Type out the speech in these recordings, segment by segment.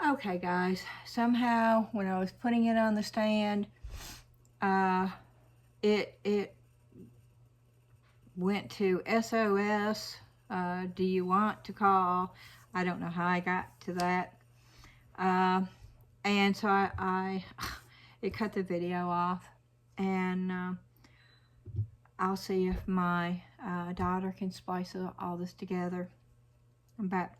Okay, guys, somehow when I was putting it on the stand, it went to SOS. Do you want to call? I don't know how I got to that. And so I it cut the video off, and I'll see if my daughter can splice all this together. But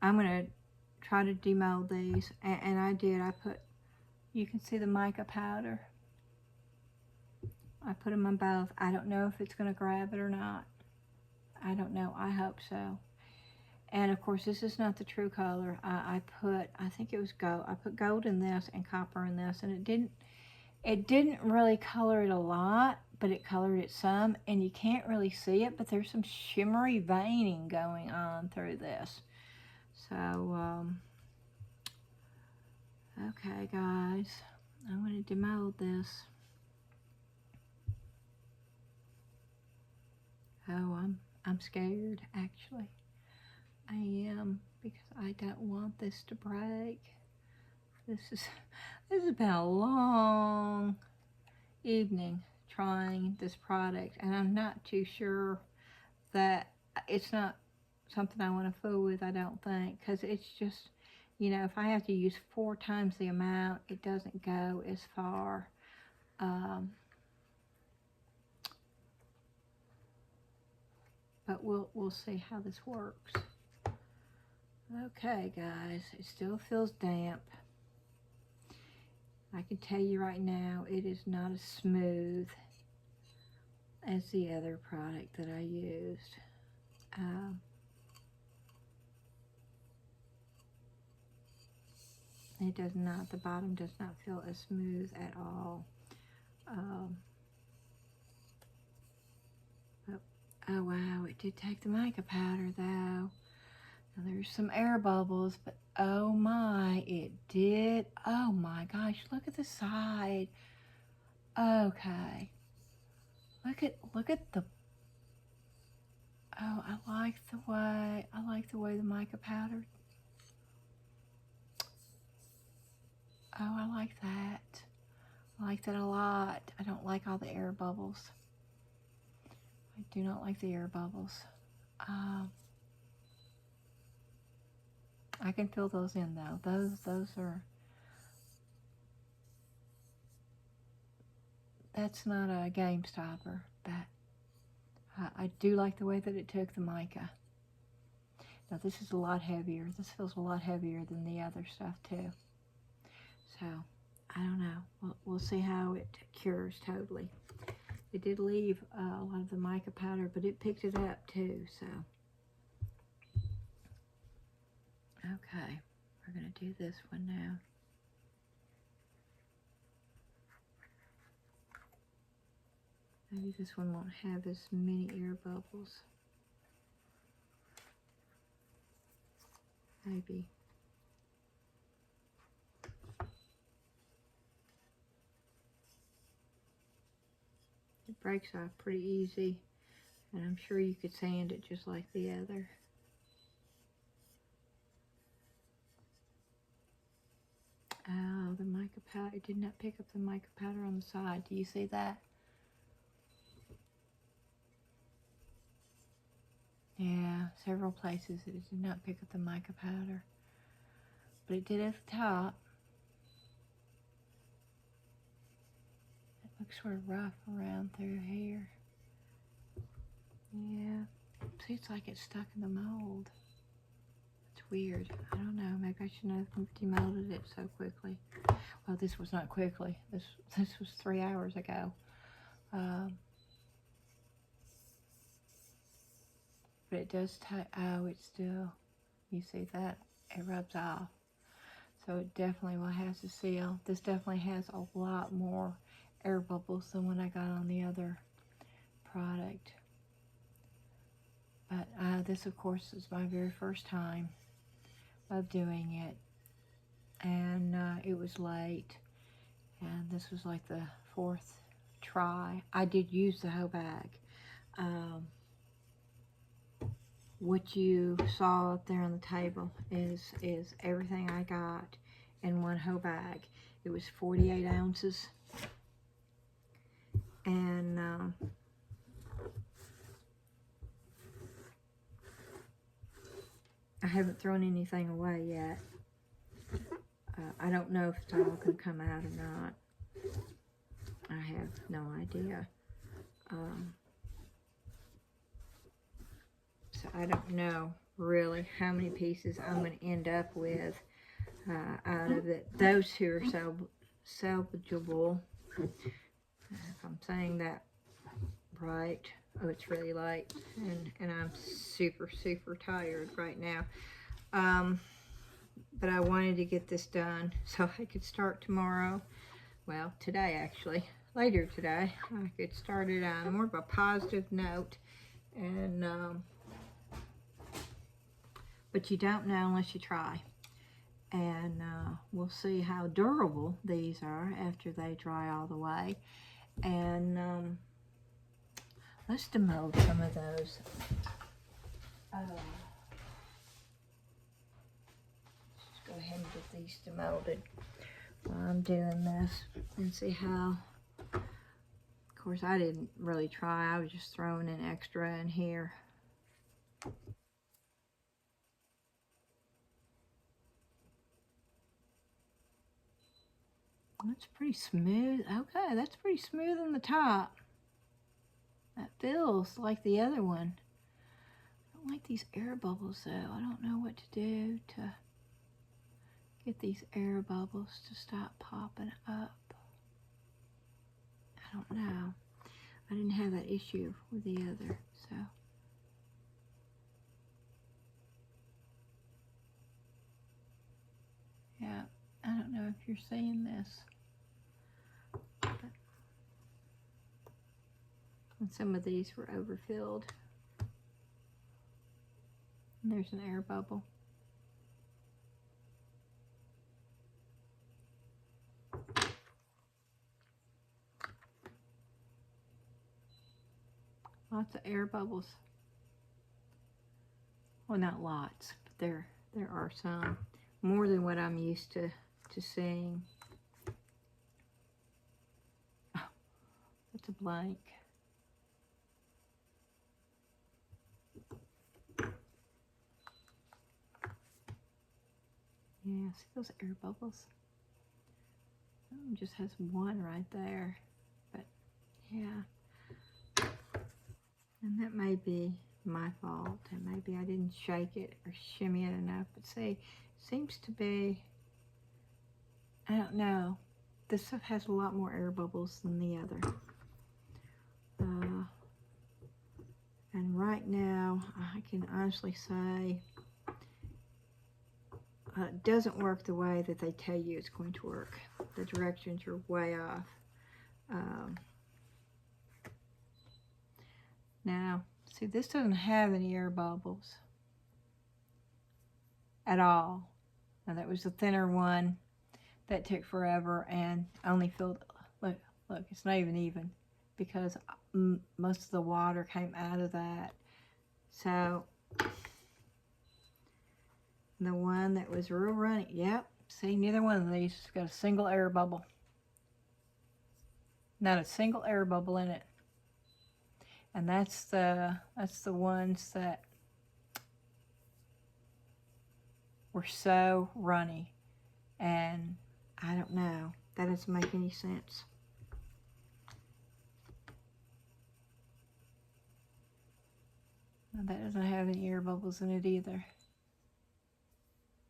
I'm gonna try to demold these, and I did. I put, you can see the mica powder. I put them on both. I don't know if it's gonna grab it or not. I don't know. I hope so. And of course, this is not the true color. I think it was gold. I put gold in this and copper in this, and it didn't really color it a lot, but it colored it some, and you can't really see it, but there's some shimmery veining going on through this. So, okay, guys, I'm going to demold this. Oh, I'm scared, actually. I am, because I don't want this to break. This has been a long evening trying this product, and I'm not too sure that it's not something I want to fool with, I don't think, because it's just, you know, if I have to use 4 times the amount, it doesn't go as far. But we'll see how this works. Okay, guys, it still feels damp. I can tell you right now, it is not as smooth as the other product that I used. It does not, the bottom does not feel as smooth at all. Oh wow, it did take the mica powder though. Now there's some air bubbles, but oh my, it did. Oh my gosh, look at the side. Okay. Look at the, oh, I like the way the mica powder. Oh, I like that. I like that a lot. I don't like all the air bubbles. I do not like the air bubbles. I can fill those in though. Those are, that's not a game stopper, but I do like the way that it took the mica. Now this is a lot heavier. This feels a lot heavier than the other stuff too. So, I don't know. We'll see how it cures totally. It did leave a lot of the mica powder, but it picked it up too, so. Okay, we're gonna do this one now. Maybe this one won't have as many air bubbles. Maybe. It breaks off pretty easy, and I'm sure you could sand it just like the other. Oh, the mica powder, it did not pick up the mica powder on the side. Do you see that? Yeah, several places it did not pick up the mica powder, but it did at the top. It looks sort of rough around through here. Yeah, see, it's like it's stuck in the mold. It's weird. I don't know. Maybe I shouldn't have demolded it so quickly. Well, this was not quickly. This was 3 hours ago. But it does oh, it's still, you see that? It rubs off. So it definitely will have to seal. This definitely has a lot more air bubbles than when I got on the other product. But this, of course, is my very first time of doing it. And it was late. And this was like the 4th try. I did use the whole bag. What you saw up there on the table is everything I got. in one whole bag. It was 48 ounces. And I haven't thrown anything away yet. I don't know if it's all going to come out or not. I have no idea. So I don't know really how many pieces I'm going to end up with out of it. Those who are salvageable, if I'm saying that right. Oh, it's really late, and I'm super tired right now. But I wanted to get this done so I could start tomorrow. Well, today actually. Later today, I could start it on more of a positive note. And but you don't know unless you try. And we'll see how durable these are after they dry all the way. And let's demold some of those. Let's go ahead and get these demolded while I'm doing this and see how. Of course, I didn't really try. I was just throwing an extra in here. That's pretty smooth. Okay, that's pretty smooth on the top. That feels like the other one. I don't like these air bubbles though. I don't know what to do to get these air bubbles to stop popping up. I don't know. I didn't have that issue with the other, so. Yeah, I don't know if you're seeing this. And some of these were overfilled. And there's an air bubble. Lots of air bubbles. Well, not lots, but there are some. More than what I'm used to seeing. Oh, that's a blank. Yeah, see those air bubbles? Oh, just has one right there. But yeah. And that may be my fault. And maybe I didn't shake it or shimmy it enough. But see, seems to be, I don't know. This stuff has a lot more air bubbles than the other. And right now, I can honestly say it doesn't work the way that they tell you it's going to work. The directions are way off. Now, see, this doesn't have any air bubbles at all. Now, that was the thinner one. That took forever and only filled, look, it's not even because most of the water came out of that. So, the one that was real runny, yep, see, neither one of these has got a single air bubble. Not a single air bubble in it. And that's the ones that were so runny. And I don't know. That doesn't make any sense. Now that doesn't have any air bubbles in it either.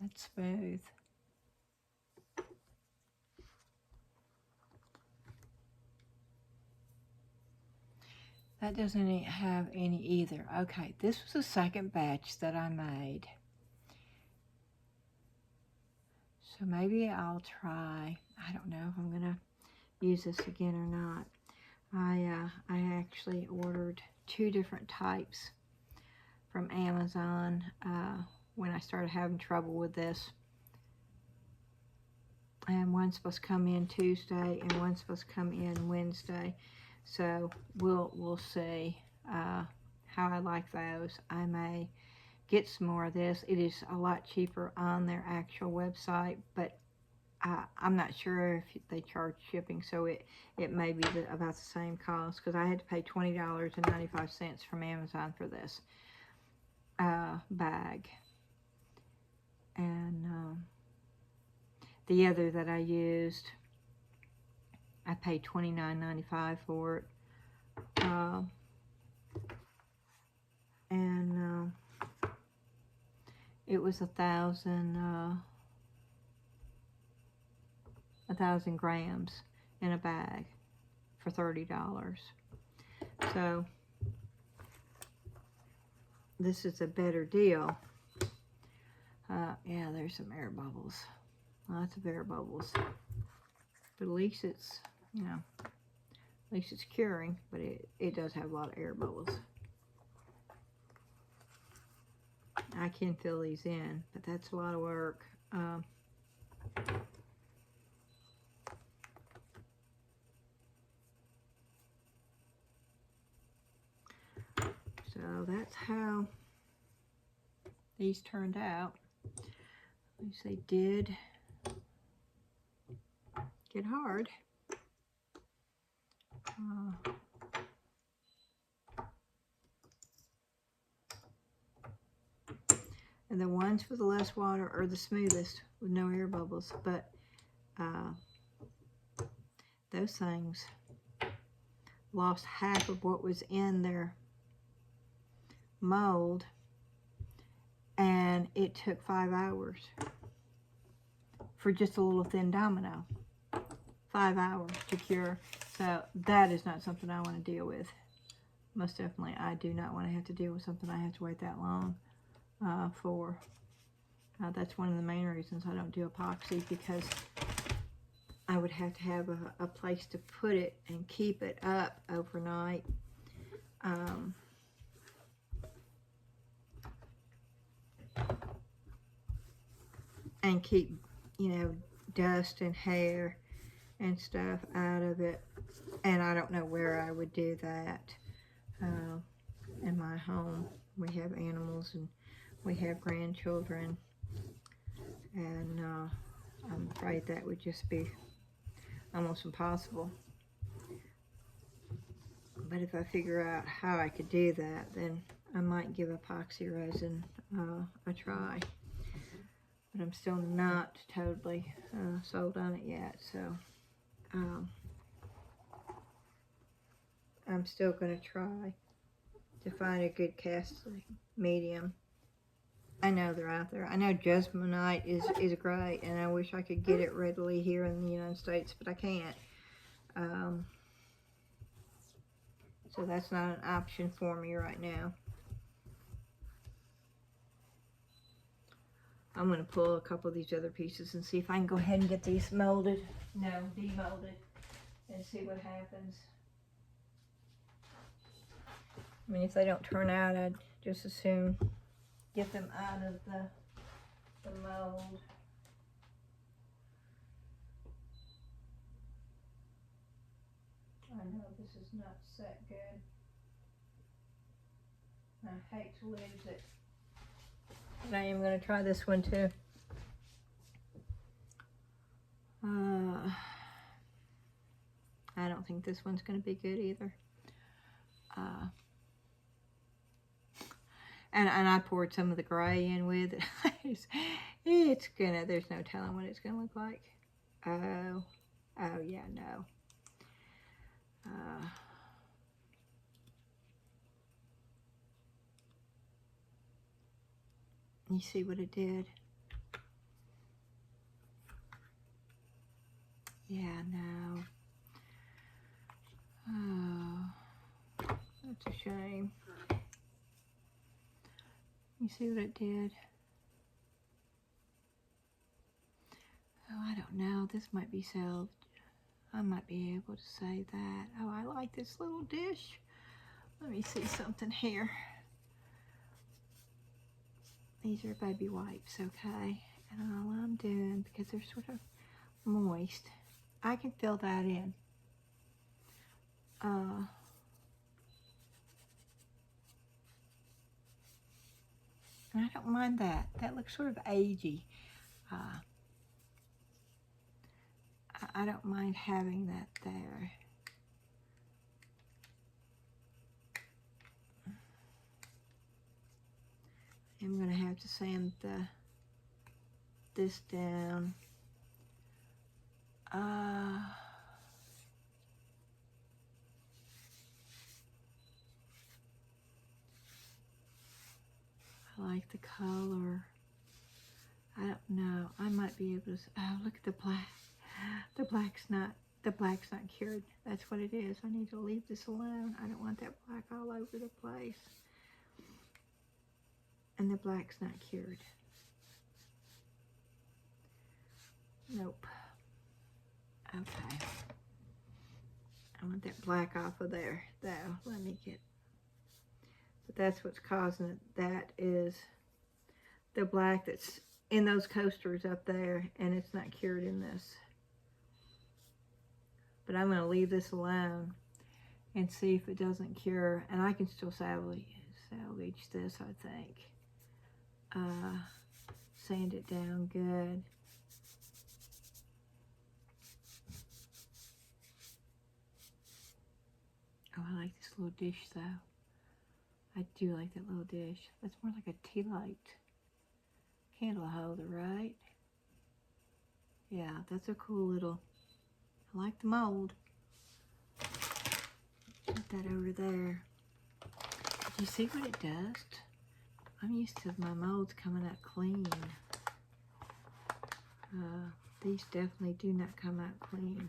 That's smooth. That doesn't have any either. Okay, this was the second batch that I made. So maybe I'll try. I don't know if I'm gonna use this again or not. I actually ordered 2 different types from Amazon when I started having trouble with this. And one's supposed to come in Tuesday and one's supposed to come in Wednesday. So we'll see how I like those. I may get some more of this. It is a lot cheaper on their actual website, but I'm not sure if they charge shipping, so it may be about the same cost, because I had to pay $20.95 from Amazon for this bag. And the other that I used, I paid $29.95 for it. And it was 1,000 grams in a bag for $30. So this is a better deal. Yeah, there's some air bubbles. Lots of air bubbles. But at least it's, you know, at least it's curing, but it does have a lot of air bubbles. I can fill these in, but that's a lot of work. So that's how these turned out. At least they did get hard. And the ones with the less water are the smoothest with no air bubbles, but those things lost half of what was in their mold, and it took 5 hours for just a little thin domino. 5 hours to cure. So that is not something I want to deal with. Most definitely, I do not want to have to deal with something I have to wait that long for. That's one of the main reasons I don't do epoxy, because I would have to have a place to put it and keep it up overnight. And keep, you know, dust and hair and stuff out of it. And I don't know where I would do that in my home. We have animals and we have grandchildren, and I'm afraid that would just be almost impossible. But if I figure out how I could do that, then I might give epoxy resin a try. But I'm still not totally sold on it yet, so I'm still going to try to find a good cast medium. I know they're out there. I know Jesmonite is great, and I wish I could get it readily here in the United States, but I can't. So that's not an option for me right now. I'm going to pull a couple of these other pieces and see if I can go ahead and get these demolded, and see what happens. I mean, if they don't turn out, I'd just as soon get them out of the mold. I know this is not set good. I hate to lose it. But I am going to try this one too. I don't think this one's going to be good either. And I poured some of the gray in with it. It's gonna, there's no telling what it's gonna look like. Oh yeah, no. You see what it did? Yeah, no. Oh, that's a shame. You see what it did? Oh, I don't know. This might be salvaged. I might be able to say that. Oh, I like this little dish. Let me see something here. These are baby wipes, okay? And all I'm doing, because they're sort of moist, I can fill that in. And I don't mind that. That looks sort of agey. I don't mind having that there. I'm going to have to sand this down. I like the color. I don't know. I might be able to. Oh, look at the black. The black's not cured. That's what it is. I need to leave this alone. I don't want that black all over the place. And the black's not cured. Nope. Okay. I want that black off of there, though. Let me get. But that's what's causing it. That is the black that's in those coasters up there, and it's not cured in this. But I'm going to leave this alone and see if it doesn't cure. And I can still salvage this, I think. Sand it down good. Oh, I like this little dish, though. I do like that little dish. That's more like a tea light candle holder, right? Yeah, that's a cool little, I like the mold. Put that over there. Do you see what it does? I'm used to my molds coming out clean. These definitely do not come out clean.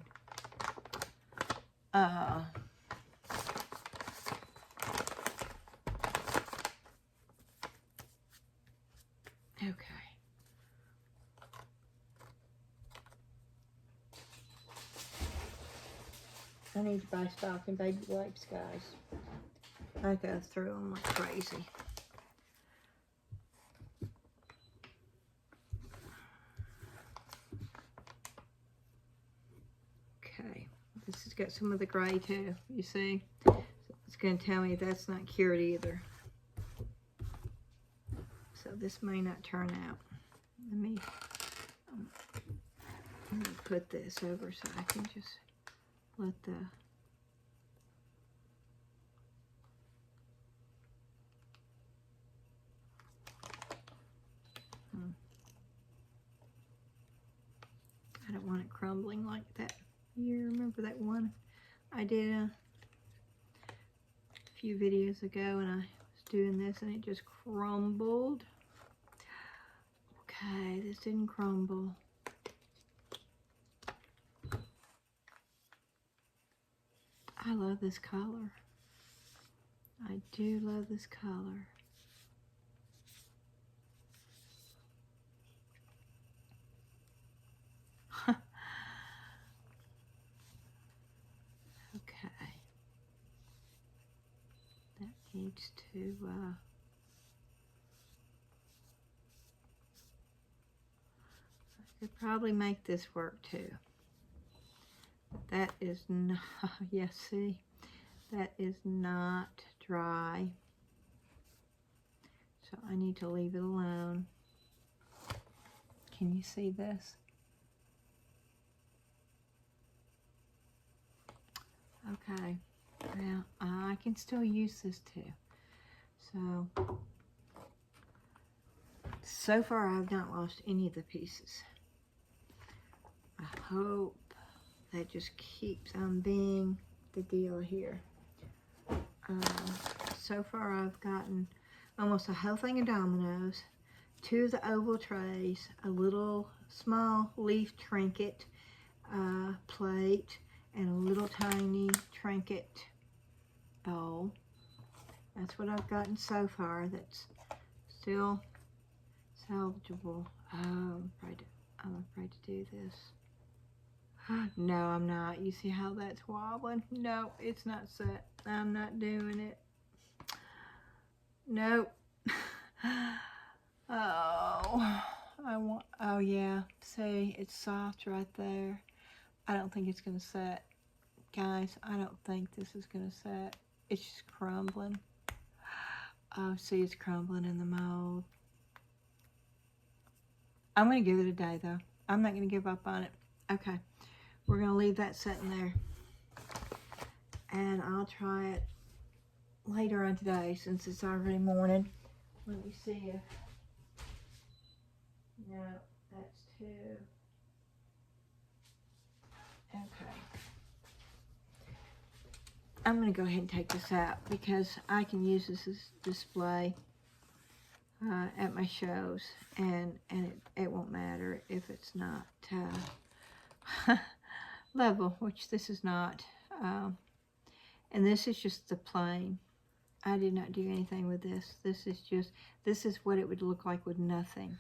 Okay. I need to buy stock and baby wipes, guys. I go through them like crazy. Okay, this has got some of the gray too, you see? So it's going to tell me that's not cured either. So this may not turn out. Let me put this over so I can just let the I don't want it crumbling like that. You remember that one I did a few videos ago and I was doing this and it just crumbled. Okay, this didn't crumble. I love this color. I do love this color. Okay. That needs to, I could probably make this work too. That is not, yes, see, that is not dry. So I need to leave it alone. Can you see this? Okay, well, I can still use this too. So far I've not lost any of the pieces. I hope that just keeps on being the deal here. So far I've gotten almost a whole thing of dominoes, 2 of the oval trays, a little small leaf trinket plate, and a little tiny trinket bowl. That's what I've gotten so far that's still salvageable. Oh, I'm afraid to do this. No, I'm not. You see how that's wobbling? No, it's not set. I'm not doing it. Nope. Oh yeah, see, it's soft right there. I don't think it's gonna set. Guys, I don't think this is gonna set. It's just crumbling. Oh, see, it's crumbling in the mold. I'm gonna give it a day though. I'm not gonna give up on it. Okay, we're going to leave that sitting there. And I'll try it later on today since it's already morning. Let me see if... No, that's 2. Okay. I'm going to go ahead and take this out because I can use this as display at my shows, and it won't matter if it's not level, which this is not. And this is just the plain. I did not do anything with this. This is what it would look like with nothing.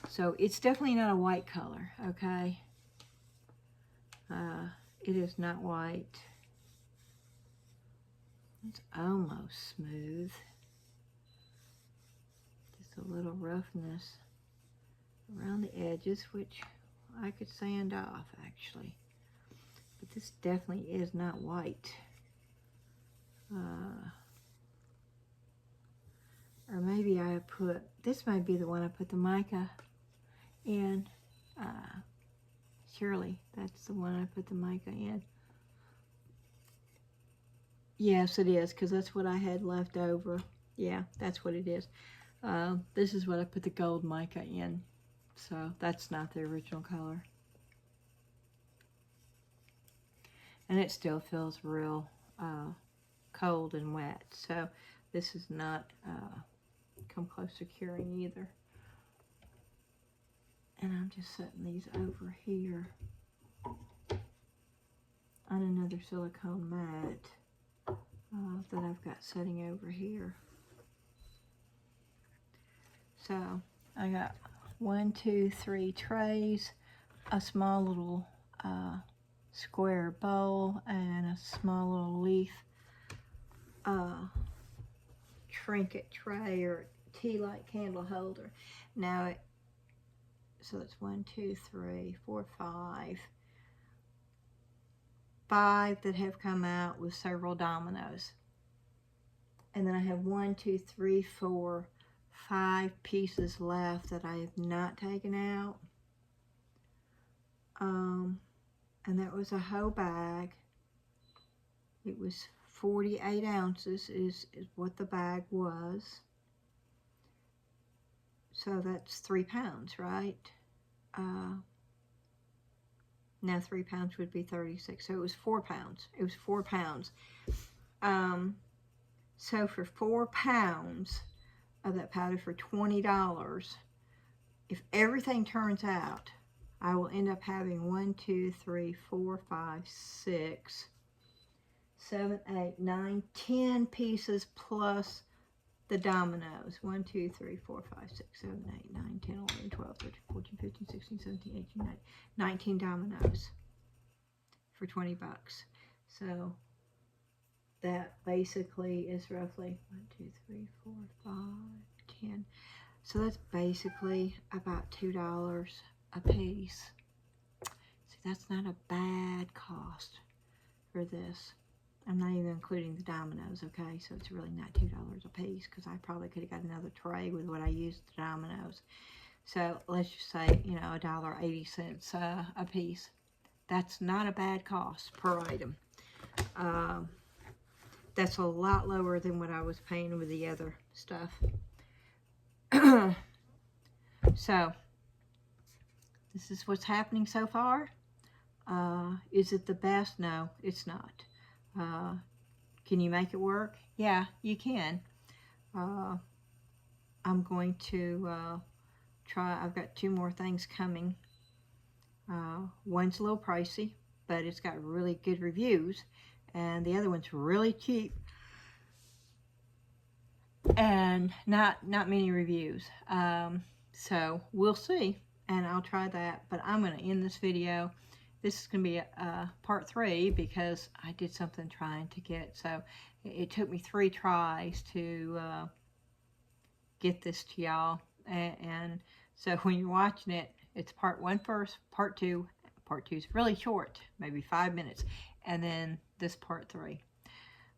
So it's definitely not a white color, okay? It is not white. It's almost smooth. Just a little roughness around the edges, which I could sand off actually. But this definitely is not white. Or maybe I put, this might be the one I put the mica in. Surely that's the one I put the mica in. Yes, it is, because that's what I had left over. Yeah, that's what it is. This is what I put the gold mica in. So that's not the original color. And it still feels real cold and wet. So this is not come close to curing either. And I'm just setting these over here on another silicone mat that I've got setting over here. So I got 1, 2, 3 trays, a small little square bowl, and a small little leaf trinket tray or tea light candle holder. Now, so it's 1, 2, 3, 4, 5. 5 that have come out with several dominoes. And then I have 1, 2, 3, 4, 5 pieces left that I have not taken out. And that was a whole bag. It was 48 ounces is what the bag was. So that's 3 pounds, right? Now 3 pounds would be 36. So it was 4 pounds. It was 4 pounds. So for 4 pounds of that powder for $20, if everything turns out, I will end up having 1, 2, 3, 4, 5, 6, 7, 8, 9, 10 pieces plus the dominoes. 1, 2, 3, 4, 5, 6, 7, 8, 9, 10, 11, 12, 13, 14, 15, 16, 17, 18, 19, 19 dominoes for 20 bucks. So that basically is roughly 1, 2, 3, 4, 5, 10. So that's basically about $2 a piece. See, that's not a bad cost for this. I'm not even including the dominoes, okay? So it's really not $2 a piece, because I probably could have got another tray with what I used the dominoes. So let's just say, you know, $1.80 a piece. That's not a bad cost per item. That's a lot lower than what I was paying with the other stuff. So this is what's happening so far. Is it the best? No, it's not. Can you make it work? Yeah, you can. I'm going to try. I've got 2 more things coming. One's a little pricey, but it's got really good reviews, and the other one's really cheap and not many reviews. So we'll see, and I'll try that. But I'm going to end this video. This is going to be part 3, because I did something trying to get, so it took me 3 tries to get this to y'all. And so when you're watching it, it's part 1 first, part 2. Part 2 is really short, maybe 5 minutes, and then this part 3.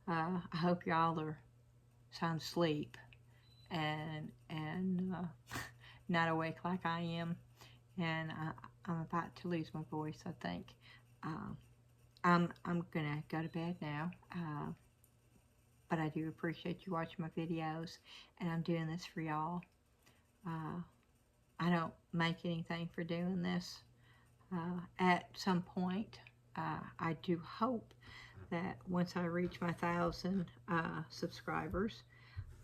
I hope y'all are sound asleep, and not awake like I am, and I'm about to lose my voice, I think. I'm gonna go to bed now, but I do appreciate you watching my videos, and I'm doing this for y'all. I don't make anything for doing this. At some point, I do hope that once I reach my 1,000 subscribers,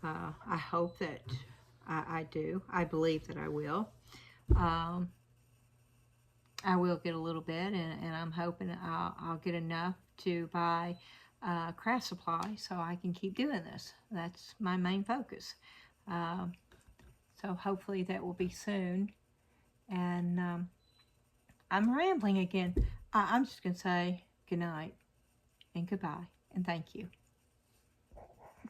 I hope that I do. I believe that I will. I will get a little bit, and I'm hoping I'll get enough to buy craft supply so I can keep doing this. That's my main focus. So hopefully that will be soon. And I'm rambling again. I'm just going to say good night and goodbye and thank you.